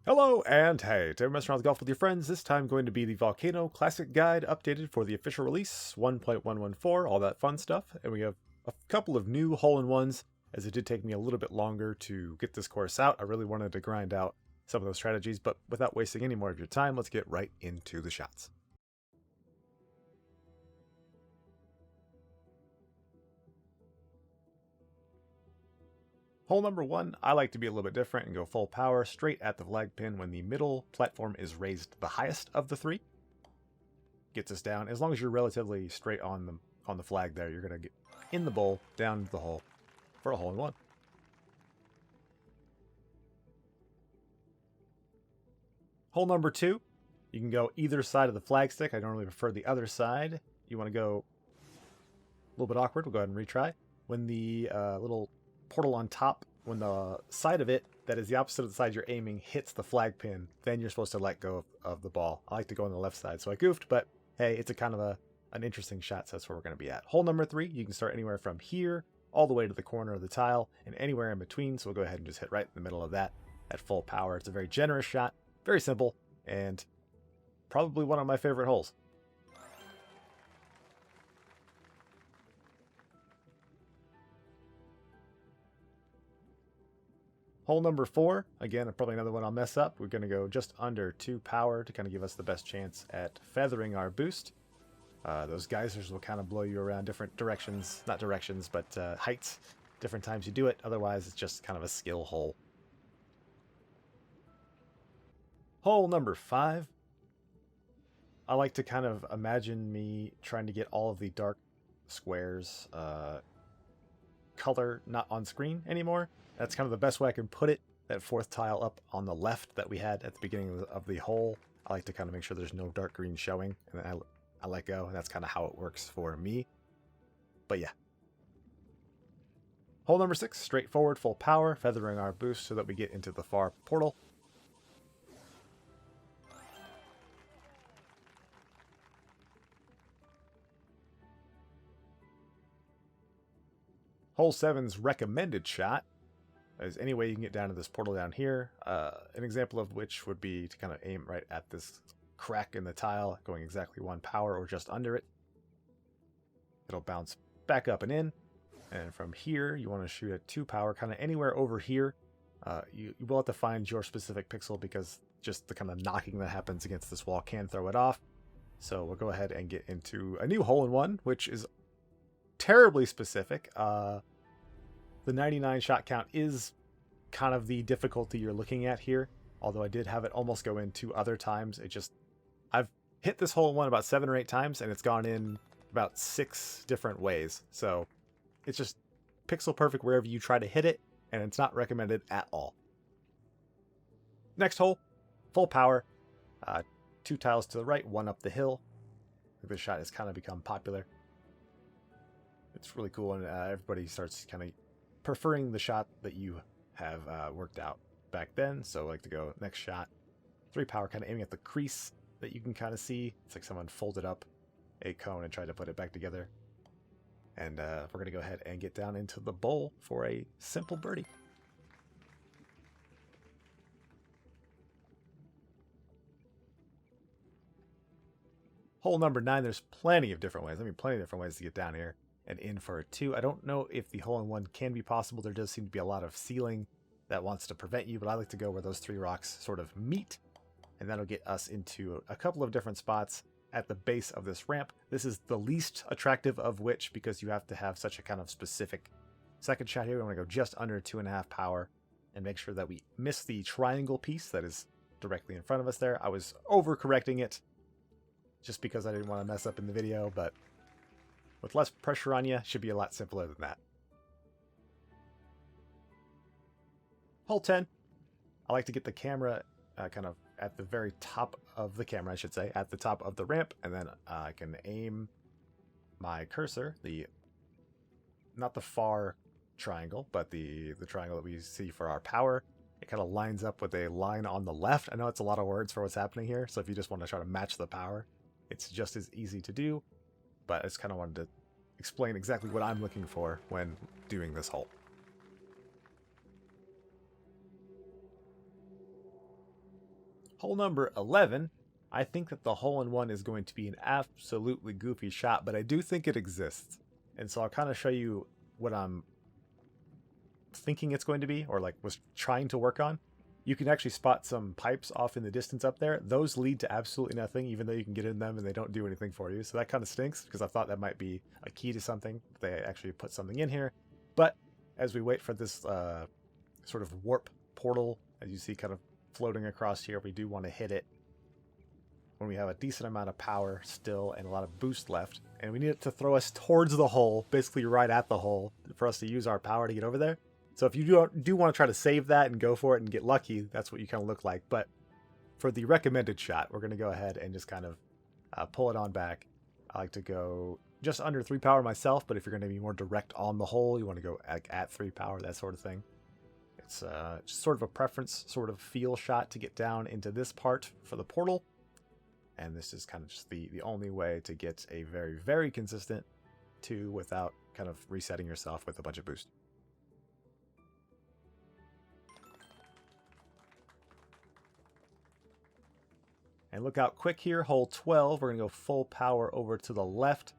Hello and hey, to messing around with golf with your friends. This time going to be the Volcano Classic Guide updated for the official release 1.114, all that fun stuff. And we have a couple of new hole-in-ones, as it did take me a little bit longer to get this course out. I really wanted to grind out some of those strategies, but without wasting any more of your time, let's get right into the shots. Hole number one, I like to be a little bit different and go full power straight at the flag pin when the middle platform is raised the highest of the three. Gets us down. As long as you're relatively straight on the flag there, you're going to get in the bowl, down into the hole for a hole in one. Hole number two, you can go either side of the flag stick. I normally prefer the other side. You want to go a little bit awkward. We'll go ahead and retry. When the little portal on top, when the side of it that is the opposite of the side you're aiming hits the flag pin, then you're supposed to let go of the ball. I like to go on the left side, so I goofed, but hey, it's a kind of an interesting shot, so that's where we're going to be at. Hole number three, you can start anywhere from here all the way to the corner of the tile and anywhere in between, so we'll go ahead and just hit right in the middle of that at full power. It's a very generous shot, very simple, and probably one of my favorite holes. Hole number four, again, probably another one I'll mess up. We're going to go just under 2 power to kind of give us the best chance at feathering our boost. Those geysers will kind of blow you around different directions, not directions, but heights, different times you do it. Otherwise, it's just kind of a skill hole. Hole number five, I like to kind of imagine me trying to get all of the dark squares color not on screen anymore. That's kind of the best way I can put it. That fourth tile up on the left that we had at the beginning of the hole, I like to kind of make sure there's no dark green showing, and then I let go, and that's kind of how it works for me. But yeah. Hole number six, straightforward, full power, feathering our boost so that we get into the far portal. Hole 7's recommended shot is any way you can get down to this portal down here. An example of which would be to kind of aim right at this crack in the tile, going exactly 1 power or just under it. It'll bounce back up and in. And from here, you want to shoot at 2 power, kind of anywhere over here. You will have to find your specific pixel because just the kind of knocking that happens against this wall can throw it off. So we'll go ahead and get into a new hole-in-one, which is terribly specific. The 99 shot count is kind of the difficulty you're looking at here, although I did have it almost go in 2 other times. I've hit this hole-in-one about 7 or 8 times, and it's gone in about 6 different ways. So it's just pixel perfect wherever you try to hit it, and it's not recommended at all. Next hole, full power, 2 tiles to the right, 1 up the hill. This shot has kind of become popular. It's really cool, and everybody starts kind of preferring the shot that you have worked out back then. So I like to go next shot, 3 power, kind of aiming at the crease that you can kind of see. It's like someone folded up a cone and tried to put it back together. And we're going to go ahead and get down into the bowl for a simple birdie. Hole number 9, there's plenty of different ways. Plenty of different ways to get down here and in for a 2. I don't know if the hole-in-one can be possible. There does seem to be a lot of ceiling that wants to prevent you, but I like to go where those 3 rocks sort of meet, and that'll get us into a couple of different spots at the base of this ramp. This is the least attractive of which, because you have to have such a kind of specific second shot here. We want to go just under 2.5 power and make sure that we miss the triangle piece that is directly in front of us there. I was overcorrecting it just because I didn't want to mess up in the video, but with less pressure on you, it should be a lot simpler than that. Hole 10, I like to get the camera kind of at the very top of the camera, I should say, at the top of the ramp, and then I can aim my cursor, not the far triangle, but the triangle that we see for our power. It kind of lines up with a line on the left. I know it's a lot of words for what's happening here, so if you just want to try to match the power, it's just as easy to do. But I just kind of wanted to explain exactly what I'm looking for when doing this hole. Hole number 11. I think that the hole-in-one is going to be an absolutely goofy shot, but I do think it exists. And so I'll kind of show you what I'm thinking it's going to be, or like was trying to work on. You can actually spot some pipes off in the distance up there. Those lead to absolutely nothing, even though you can get in them and they don't do anything for you. So that kind of stinks, because I thought that might be a key to something. They actually put something in here. But as we wait for this sort of warp portal, as you see kind of floating across here, we do want to hit it when we have a decent amount of power still and a lot of boost left. And we need it to throw us towards the hole, basically right at the hole, for us to use our power to get over there. So if you do want to try to save that and go for it and get lucky, that's what you kind of look like. But for the recommended shot, we're going to go ahead and just kind of pull it on back. I like to go just under 3 power myself, but if you're going to be more direct on the hole, you want to go at 3 power, that sort of thing. It's just sort of a preference, sort of feel shot to get down into this part for the portal. And this is kind of just the only way to get a very, very consistent 2 without kind of resetting yourself with a bunch of boost. And look out quick here, hole 12. We're going to go full power over to the left.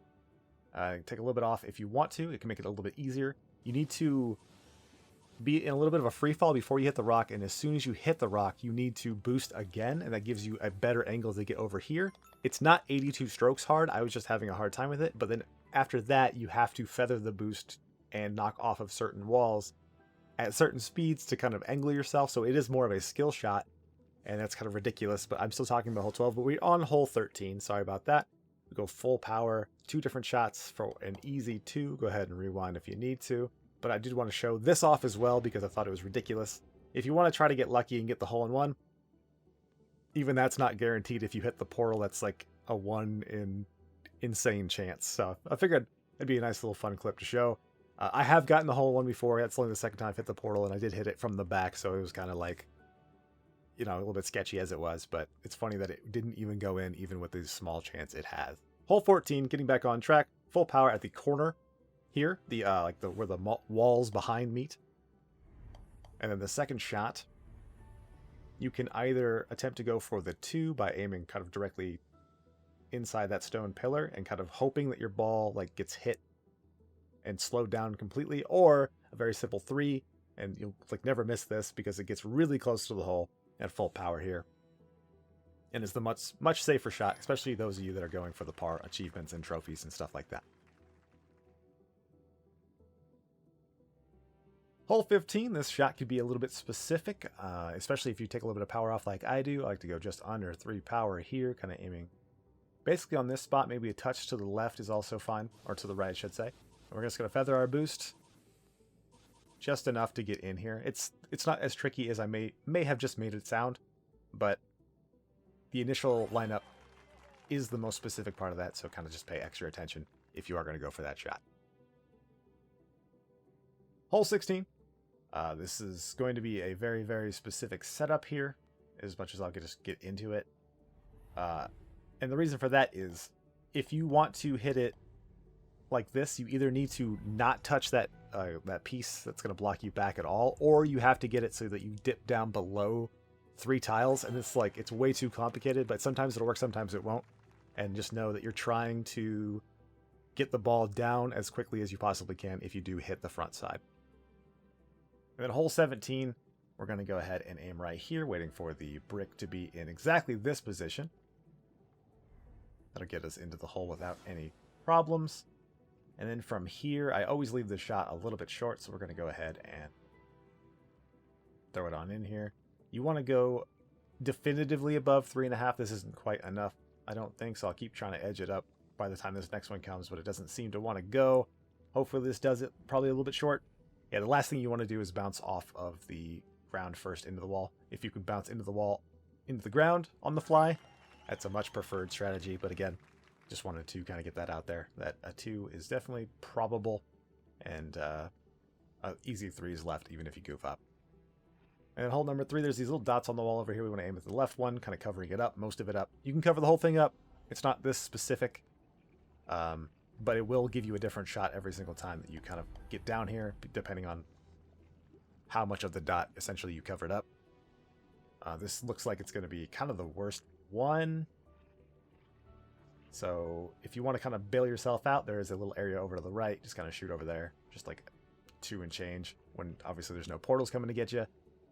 Take a little bit off if you want to. It can make it a little bit easier. You need to be in a little bit of a free fall before you hit the rock, and as soon as you hit the rock, you need to boost again, and that gives you a better angle to get over here. It's not 82 strokes hard. I was just having a hard time with it, but then after that, you have to feather the boost and knock off of certain walls at certain speeds to kind of angle yourself, so it is more of a skill shot. And that's kind of ridiculous, but I'm still talking about hole 12, but we're on hole 13. Sorry about that. We go full power, 2 different shots for an easy 2. Go ahead and rewind if you need to. But I did want to show this off as well because I thought it was ridiculous. If you want to try to get lucky and get the hole-in-one, even that's not guaranteed. If you hit the portal, that's like a 1 in insane chance. So I figured it'd be a nice little fun clip to show. I have gotten the hole-in-one before. That's only the second time I've hit the portal, and I did hit it from the back, so it was kind of like, you know, a little bit sketchy as it was, but it's funny that it didn't even go in, even with the small chance it has. Hole 14, getting back on track, full power at the corner here, where the walls behind meet. And then the second shot, you can either attempt to go for the 2 by aiming kind of directly inside that stone pillar and kind of hoping that your ball like gets hit and slowed down completely, or a very simple 3, and you'll like never miss this because it gets really close to the hole at full power here. And it's the much safer shot, especially those of you that are going for the par achievements and trophies and stuff like that. Hole 15, this shot could be a little bit specific, especially if you take a little bit of power off like I do. I like to go just under 3 power here, kind of aiming basically on this spot. Maybe a touch to the left is also fine, or to the right, I should say. And we're just going to feather our boost just enough to get in here. It's not as tricky as I may have just made it sound, but the initial lineup is the most specific part of that, so kind of just pay extra attention if you are going to go for that shot. Hole 16. This is going to be a very, very specific setup here, as much as I'll just get into it. And the reason for that is, if you want to hit it like this, you either need to not touch that piece that's going to block you back at all, or you have to get it so that you dip down below 3 tiles, and it's way too complicated, but sometimes it'll work, sometimes it won't. And just know that you're trying to get the ball down as quickly as you possibly can if you do hit the front side. And then hole 17, we're going to go ahead and aim right here, waiting for the brick to be in exactly this position. That'll get us into the hole without any problems. And then from here, I always leave the shot a little bit short, so we're going to go ahead and throw it on in here. You want to go definitively above 3.5. This isn't quite enough, I don't think, so I'll keep trying to edge it up by the time this next one comes, but it doesn't seem to want to go. Hopefully this does it. Probably a little bit short. Yeah, the last thing you want to do is bounce off of the ground first into the wall. If you can bounce into the wall, into the ground on the fly, that's a much preferred strategy, but again, just wanted to kind of get that out there, that a 2 is definitely probable, and easy 3s left, even if you goof up. And then hole number 3, there's these little dots on the wall over here. We want to aim at the left one, kind of covering it up, most of it up. You can cover the whole thing up. It's not this specific, but it will give you a different shot every single time that you kind of get down here, depending on how much of the dot essentially you covered up. This looks like it's going to be kind of the worst one. So if you want to kind of bail yourself out, there is a little area over to the right. Just kind of shoot over there. Just like 2 and change, when obviously there's no portals coming to get you.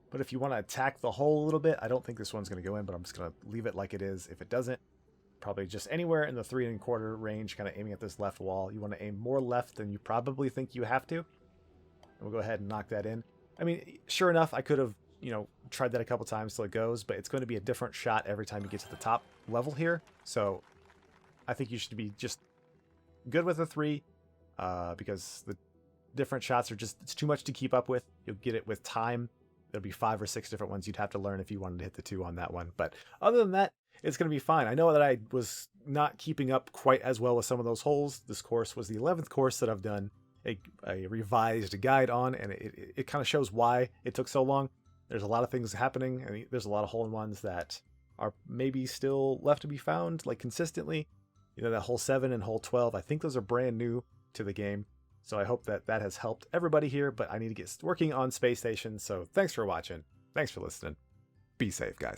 But if you want to attack the hole a little bit, I don't think this one's going to go in, but I'm just going to leave it like it is. If it doesn't, probably just anywhere in the 3 1/4 range, kind of aiming at this left wall. You want to aim more left than you probably think you have to. And we'll go ahead and knock that in. I mean, sure enough, I could have, tried that a couple times till it goes, but it's going to be a different shot every time you get to the top level here. So I think you should be just good with a 3, because the different shots are just, it's too much to keep up with. You'll get it with time. There'll be 5 or 6 different ones you'd have to learn if you wanted to hit the 2 on that one. But other than that, it's going to be fine. I know that I was not keeping up quite as well with some of those holes. This course was the 11th course that I've done a revised guide on, and it kind of shows why it took so long. There's a lot of things happening. I mean, there's a lot of hole-in-ones that are maybe still left to be found, like consistently. That hole 7 and hole 12, I think those are brand new to the game. So I hope that has helped everybody here, but I need to get working on Space Station. So thanks for watching. Thanks for listening. Be safe, guys.